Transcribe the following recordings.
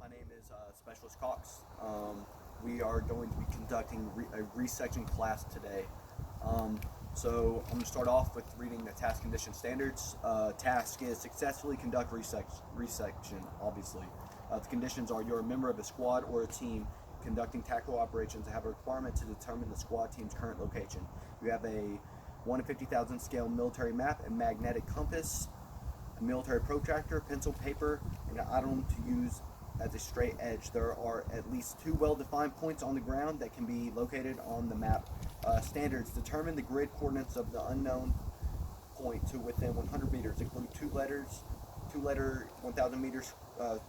name is Specialist Cox. We are going to be conducting a resection class today. So I'm going to start off with reading the task condition standards. Task is successfully conduct resection, obviously. The conditions are you're a member of a squad or a team conducting tactical operations that have a requirement to determine the squad team's current location. You have a 1 to 50,000 scale military map, a magnetic compass, a military protractor, pencil, paper, and an item to use as a straight edge. There are at least 2 well-defined points on the ground that can be located on the map. Standards determine the grid coordinates of the unknown point to within 100 meters. Include 2-letter 1,000 meters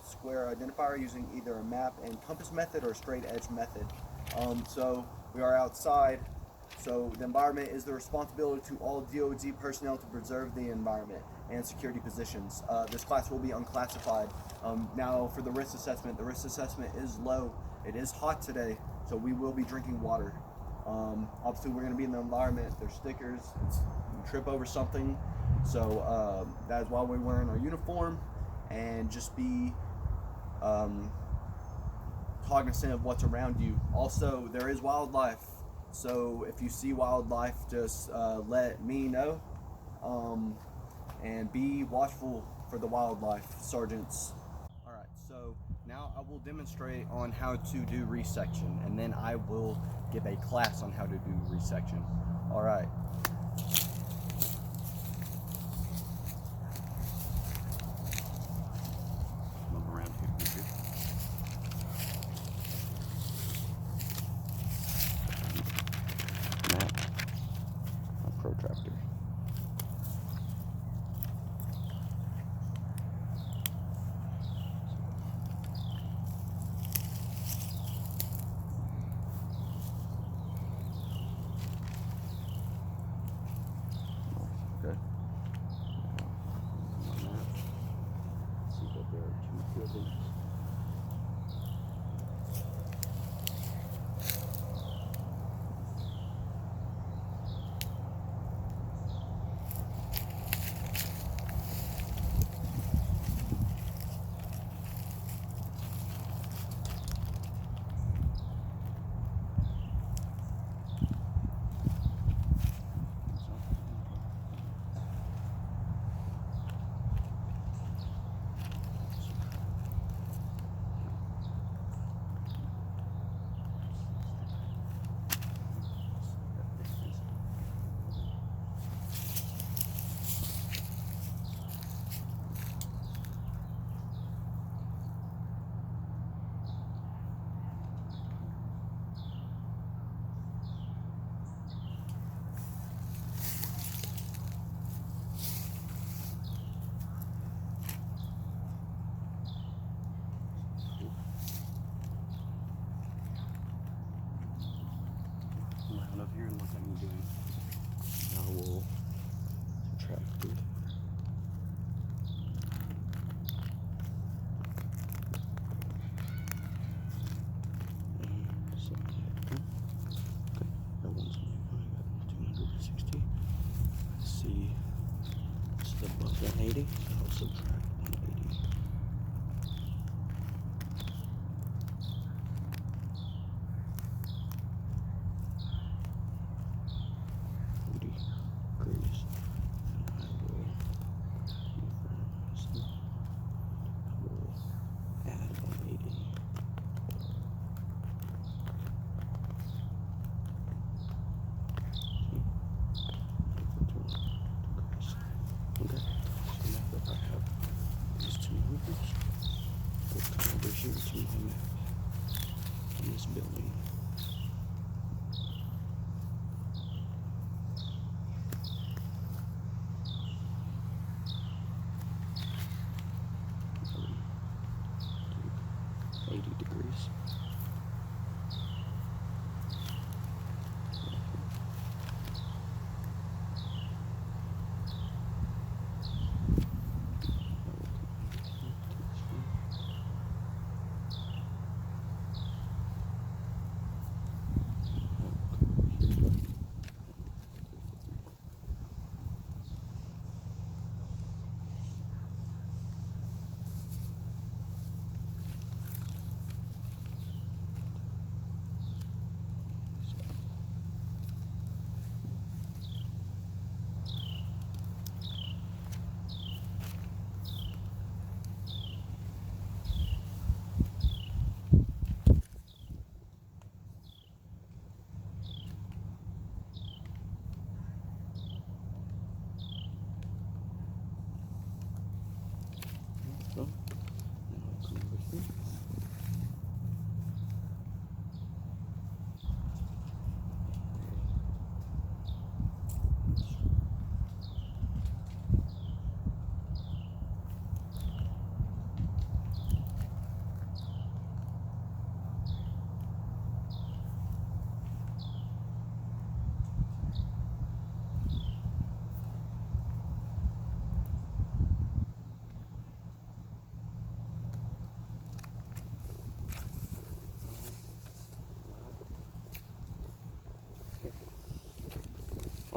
square identifier using either a map and compass method or a straight edge method. So we are outside. So the environment is the responsibility to all DoD personnel to preserve the environment and security positions. This class will be unclassified. Now for the risk assessment is low. It is hot today, so we will be drinking water. Obviously we're going to be in the environment. There's stickers. You trip over something. So that is why we're wearing our uniform, and just be cognizant of what's around you. Also, there is wildlife. So if you see wildlife, just let me know, and be watchful for the wildlife, sergeants. All right, so now I will demonstrate on how to do resection, and then I will give a class on how to do resection. All right. Move around here. Map, a protractor. Okay. On the map, see that there are 2 buildings. Line up here and look like I'm doing. I will subtract it. Okay, that one's mine. I got 260. Let's see. It's above 180, so I'll subtract 180. Degrees. And I will add 180. Okay, so now that I have these 2 numbers, we'll come over here to my map on this building. Do 80 degrees.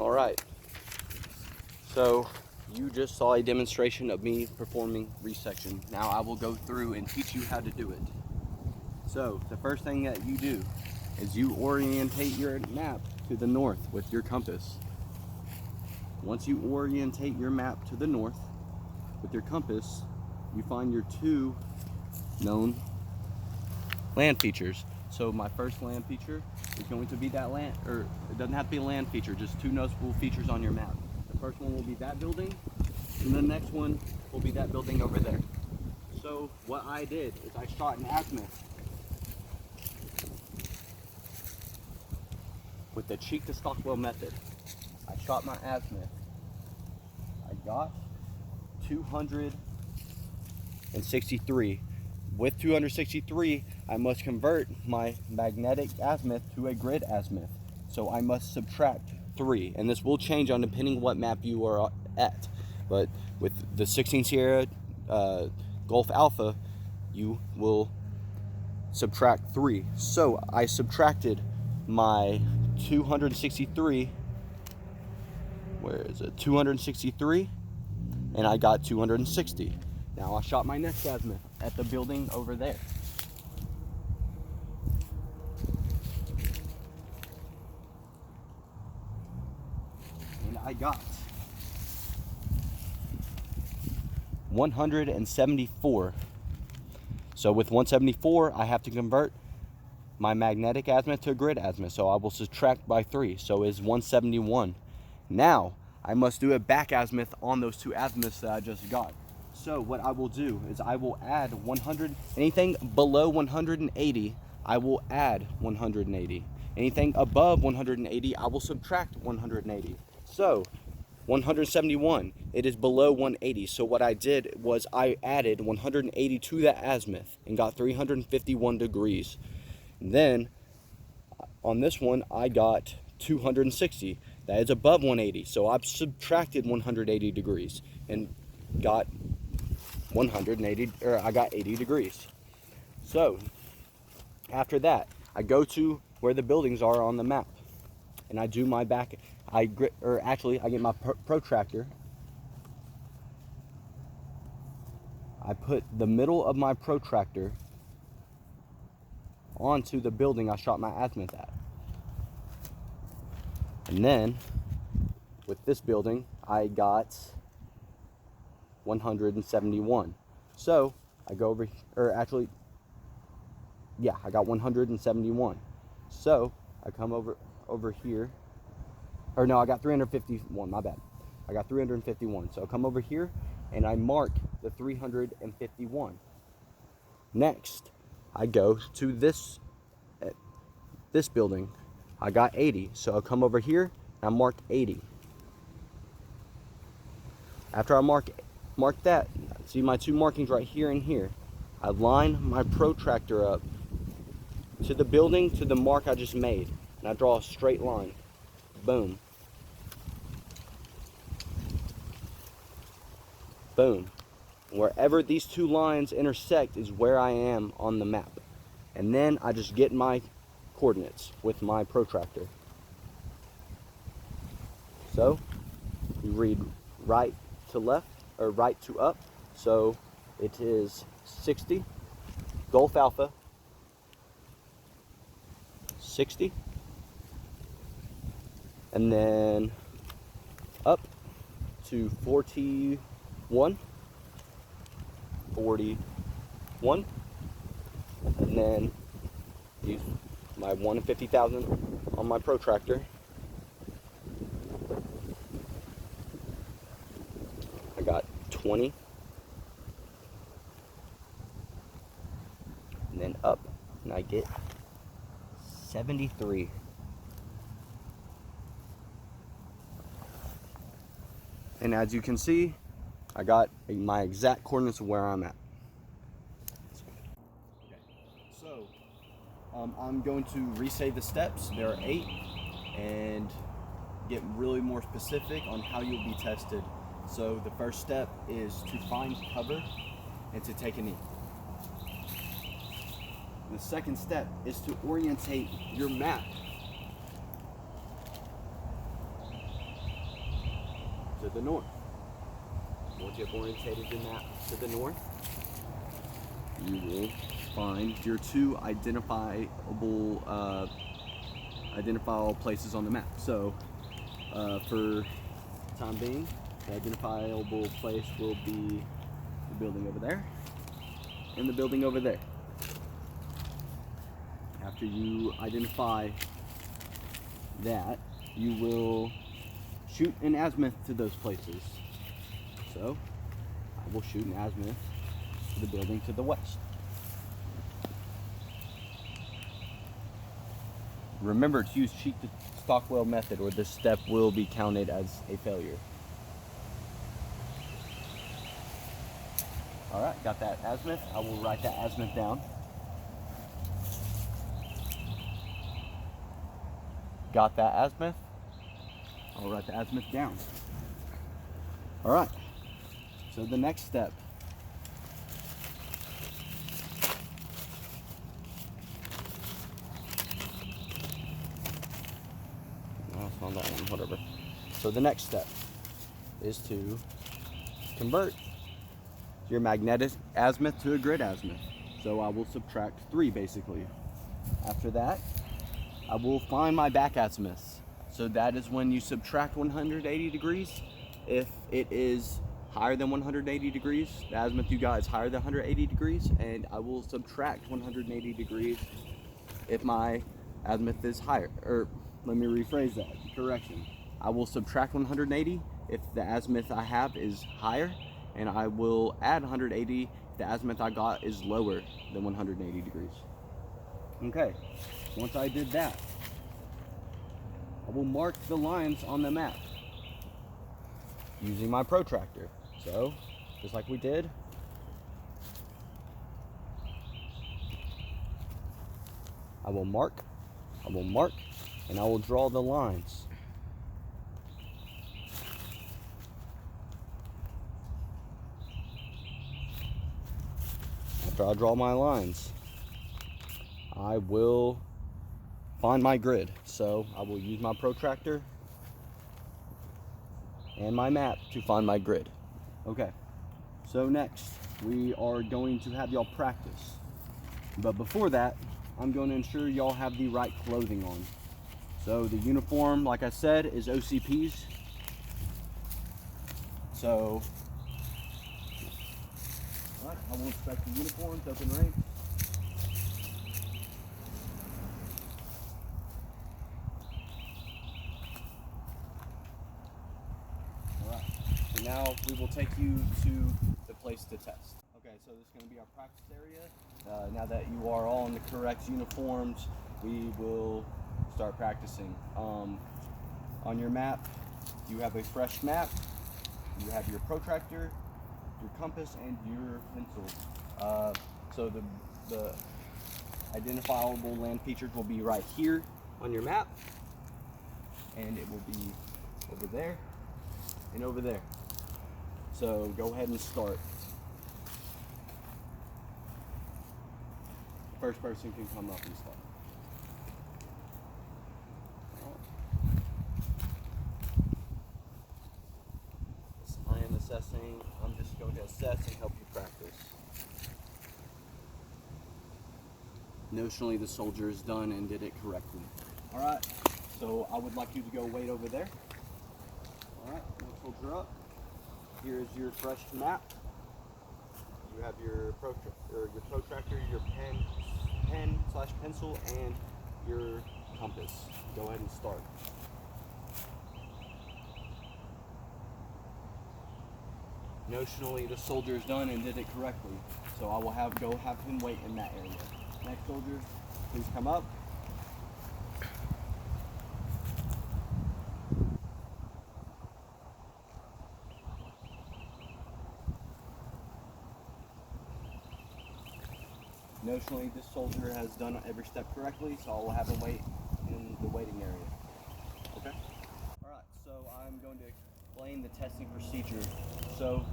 All right. So you just saw a demonstration of me performing resection. Now I will go through and teach you how to do it. So the first thing that you do is you orientate your map to the north with your compass. Once you orientate your map to the north with your compass, you find your two known land features. So my first land feature is going to be that land, or it doesn't have to be a land feature, just two noticeable features on your map. The first one will be that building, and the next one will be that building over there. So what I did is I shot an azimuth with the cheek to Stockwell method. I shot my azimuth. I got 263. With 263, I must convert my magnetic azimuth to a grid azimuth. So I must subtract 3, and this will change on depending what map you are at. But with the 16 Sierra Golf Alpha, you will subtract 3. So I subtracted my 263. Where is it? 263, and I got 260. Now I shot my next azimuth at the building over there. And I got 174. So with 174, I have to convert my magnetic azimuth to a grid azimuth. So I will subtract by 3. So it's 171. Now I must do a back azimuth on those two azimuths that I just got. So what I will do is I will add 100, anything below 180, I will add 180. Anything above 180, I will subtract 180. So 171, it is below 180. So what I did was I added 180 to that azimuth and got 351 degrees. Then on this one, I got 260. That is above 180. So I've subtracted 180 degrees and got 180, or I got 80 degrees. So after that, I go to where the buildings are on the map, and I do my back. I get my protractor. I put the middle of my protractor onto the building I shot my azimuth at, and then with this building, I got 171. So I go over, I got 171. So I come over here, or no, I got 351, my bad. I got 351. So I come over here and I mark the 351. Next, I go to this building. I got 80. So I come over here and I mark 80. After I mark that, see my two markings right here and here. I line my protractor up to the building, to the mark I just made, and I draw a straight line. Boom. Boom. Wherever these two lines intersect is where I am on the map. And then I just get my coordinates with my protractor. So you read right to left, or right to up. So it is 60, Golf Alpha, 60, and then up to 41, and then use my 1 in 50,000 on my protractor. I got 20, and then up, and I get 73. And as you can see, I got my exact coordinates of where I'm at. Okay, so I'm going to re-say the steps. There are 8, and get really more specific on how you'll be tested. So the first step is to find cover and to take a knee. The second step is to orientate your map the north. Once you have orientated your map to the north, you will find your two identifiable places on the map. So for time being, the identifiable place will be the building over there and the building over there. After you identify that, you will shoot an azimuth to those places. So I will shoot an azimuth to the building to the west. Remember to use cheat the Stockwell method, or this step will be counted as a failure. Alright, got that azimuth. I will write that azimuth down. Got that azimuth. I'll write the azimuth down. Alright, so the next step. No, it's not that one, whatever. So the next step is to convert your magnetic azimuth to a grid azimuth. So I will subtract 3 basically. After that, I will find my back azimuths. So that is when you subtract 180 degrees. If it is higher than 180 degrees, the azimuth you got is higher than 180 degrees, and I will subtract 180 degrees if my azimuth is higher. Or let me rephrase that, correction. I will subtract 180 if the azimuth I have is higher, and I will add 180 if the azimuth I got is lower than 180 degrees. Okay, once I did that, I will mark the lines on the map using my protractor. So, just like we did, I will mark, and I will draw the lines. After I draw my lines, I will find my grid. So I will use my protractor and my map to find my grid. Okay, so next we are going to have y'all practice. But before that, I'm going to ensure y'all have the right clothing on. So the uniform, like I said, is OCP's. So, alright, I will inspect the uniforms, open range. Now we will take you to the place to test. Okay, so this is going to be our practice area. Now that you are all in the correct uniforms, we will start practicing. On your map, you have a fresh map. You have your protractor, your compass, and your pencil. So the identifiable land features will be right here on your map, and it will be over there and over there. So go ahead and start. First person can come up and start. I am assessing. I'm just going to assess and help you practice. Notionally, the soldier is done and did it correctly. All right. So I would like you to go wait over there. All right. We'll soldier up. Here is your fresh map. You have your protractor, your pen/pencil, and your compass. Go ahead and start. Notionally, the soldier is done and did it correctly, so I will have him wait in that area. Next soldier, please come up. Notionally, this soldier has done every step correctly, so I will have him wait in the waiting area. Okay? Alright, so I'm going to explain the testing procedure. So,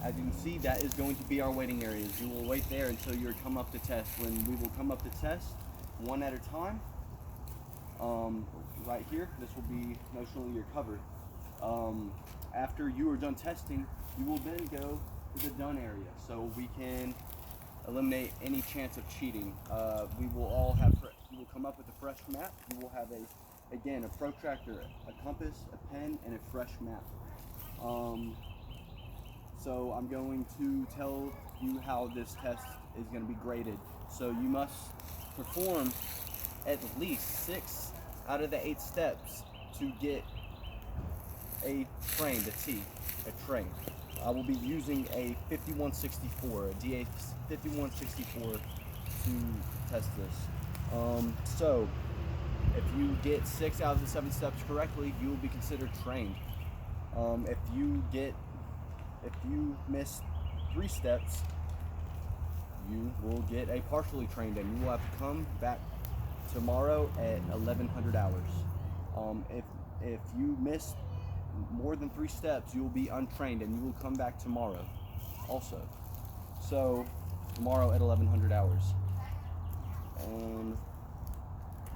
as you can see, that is going to be our waiting areas. You will wait there until you come up to test. When we will come up to test, one at a time, right here, this will be notionally your cover. after you are done testing, you will then go to the done area, so we can eliminate any chance of cheating. We will all have, you will come up with a fresh map. You will have a protractor, a compass, a pen, and a fresh map. So I'm going to tell you how this test is going to be graded. So you must perform at least 6 out of the 8 steps to get a train, a train. I will be using a 5164, a DA 5164 to test this. So if you get 6 out of the 7 steps correctly, you will be considered trained. If you miss 3 steps, you will get a partially trained, and you will have to come back tomorrow at 1100 hours. If you miss more than 3 steps, you will be untrained, and you will come back tomorrow also. So tomorrow at 1100 hours. And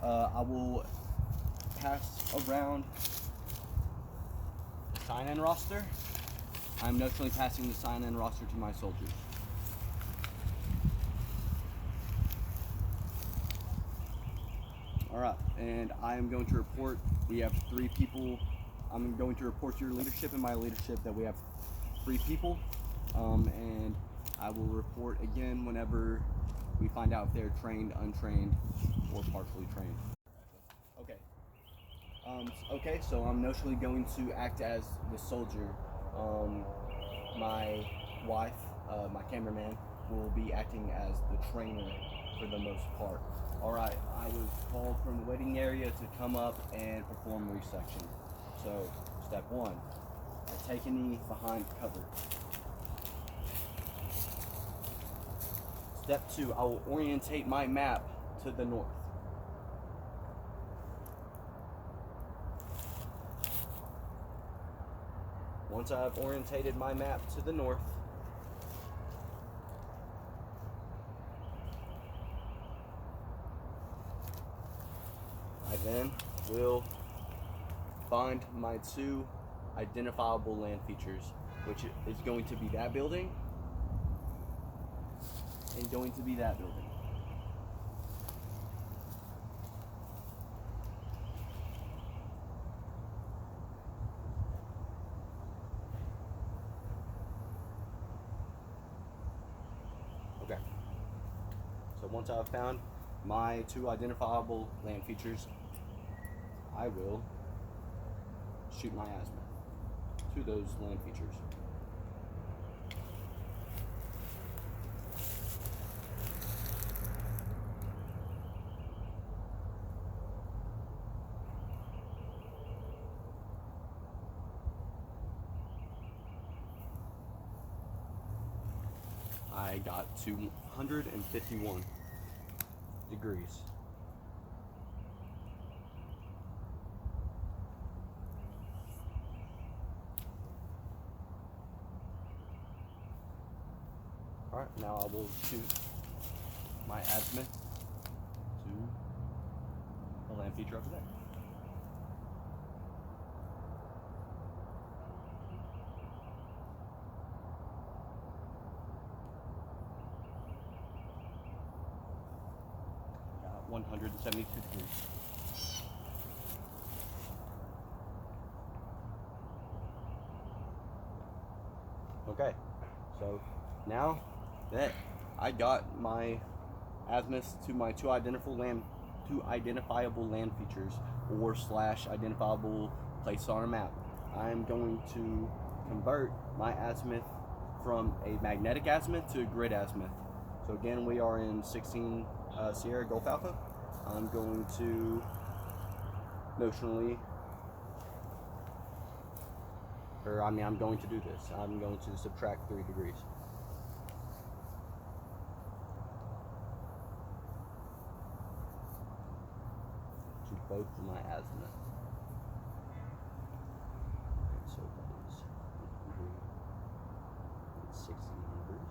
I will pass around the sign-in roster. I'm notionally passing the sign-in roster to my soldiers. Alright, and I am going to report, we have 3 people. I'm going to report to your leadership and my leadership that we have 3 people. And I will report again whenever we find out if they're trained, untrained, or partially trained. Okay, so I'm notionally going to act as the soldier. My wife, my cameraman, will be acting as the trainer for the most part. Alright, I was called from the waiting area to come up and perform resection. So, step 1, I take a knee behind cover. Step 2, I will orientate my map to the north. Once I've orientated my map to the north, I then will find my 2 identifiable land features, which is going to be that building and going to be that building. Okay. So once I've found my 2 identifiable land features, I will shoot my azimuth to those land features. I got 251 degrees. Alright, now I will shoot my azimuth to the land feature over there. Got 172 degrees. Okay, so now that I got my azimuth to my 2 identifiable land features or / identifiable places on a map, I'm going to convert my azimuth from a magnetic azimuth to a grid azimuth. So again, we are in 16 Sierra Golf Alpha. I'm going to notionally, I'm going to do this. I'm going to subtract 3 degrees. To both my azimuth. And so that is 160 degrees.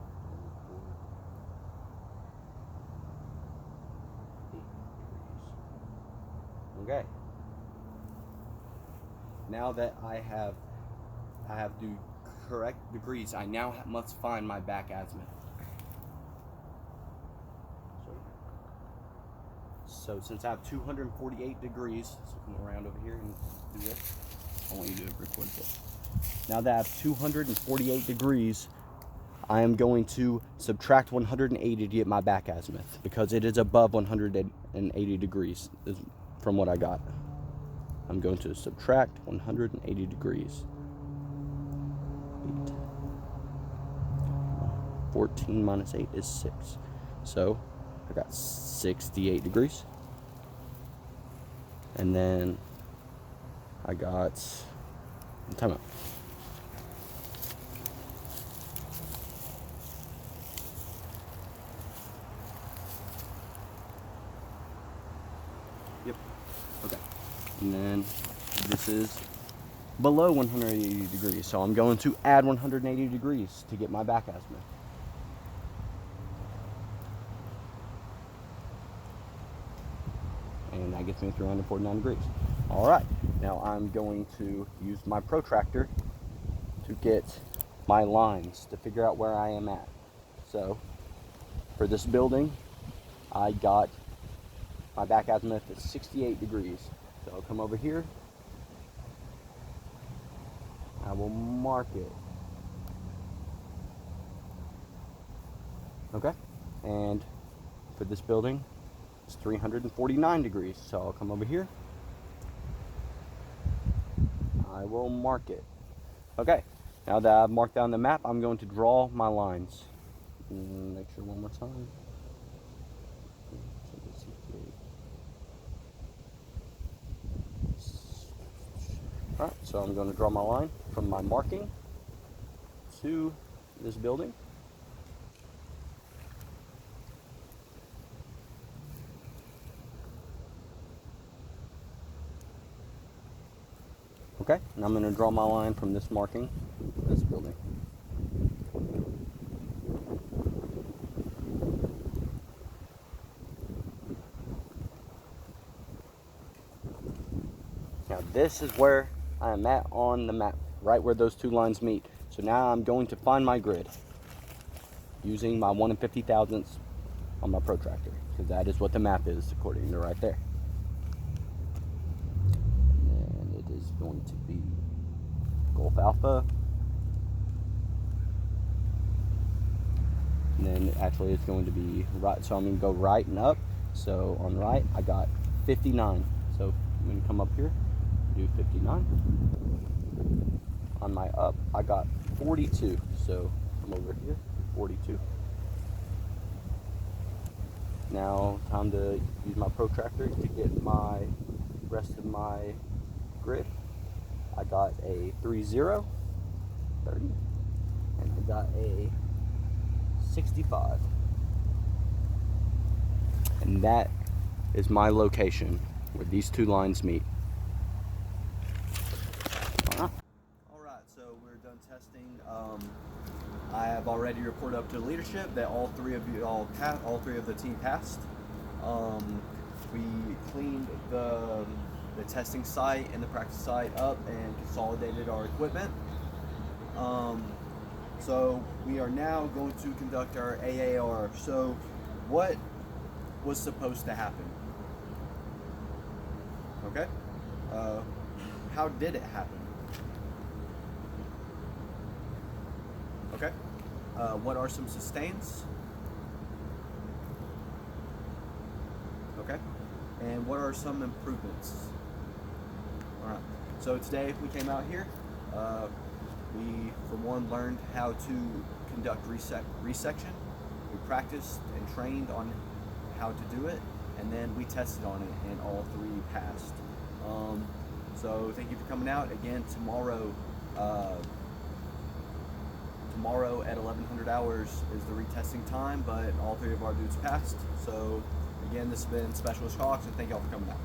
2, 4, 8 degrees. Okay. Now that I have the correct degrees, I now must find my back azimuth. So since I have 248 degrees, so come around over here and do this. I want you to record this. Now that I have 248 degrees, I am going to subtract 180 to get my back azimuth because it is above 180 degrees from what I got. I'm going to subtract 180 degrees. 8. 14 minus 8 is 6. So I got 68 degrees. And then I got, time out. Yep. Okay. And then this is below 180 degrees. So I'm going to add 180 degrees to get my back azimuth. And that gets me 349 degrees. All right, now I'm going to use my protractor to get my lines to figure out where I am at. So for this building, I got my back azimuth at 68 degrees. So I'll come over here. I will mark it. Okay, and for this building, it's 349 degrees. So I'll come over here. I will mark it. Okay, now that I've marked down the map, I'm going to draw my lines. Make sure one more time. Alright, so I'm going to draw my line from my marking to this building. Okay, and I'm going to draw my line from this marking to this building. Now this is where I am at on the map, right where those two lines meet. So now I'm going to find my grid using my 1 50,000ths on my protractor, because that is what the map is according to right there. And it is going to be Golf Alpha. And then actually it's going to be right, so I'm going to go right and up. So on right I got 59. So I'm going to come up here, do 59. On my up I got 42. So come over here, 42. Now time to use my protractor to get my rest of my grid. I got a 30, 30, and I got a 65. And that is my location where these two lines meet. Alright, so we're done testing. I have already reported up to leadership that all three of the team passed. We cleaned the testing site and the practice site up and consolidated our equipment. So we are now going to conduct our AAR. So what was supposed to happen? Okay. How did it happen? Okay. What are some sustains? Okay. And what are some improvements? Alright. So today we came out here. We, for one, learned how to conduct resection. We practiced and trained on how to do it, and then we tested on it, and all three passed. So thank you for coming out. Again, tomorrow at 1100 hours is the retesting time, but all three of our dudes passed. So again, this has been Specialist Cox, and thank y'all for coming out.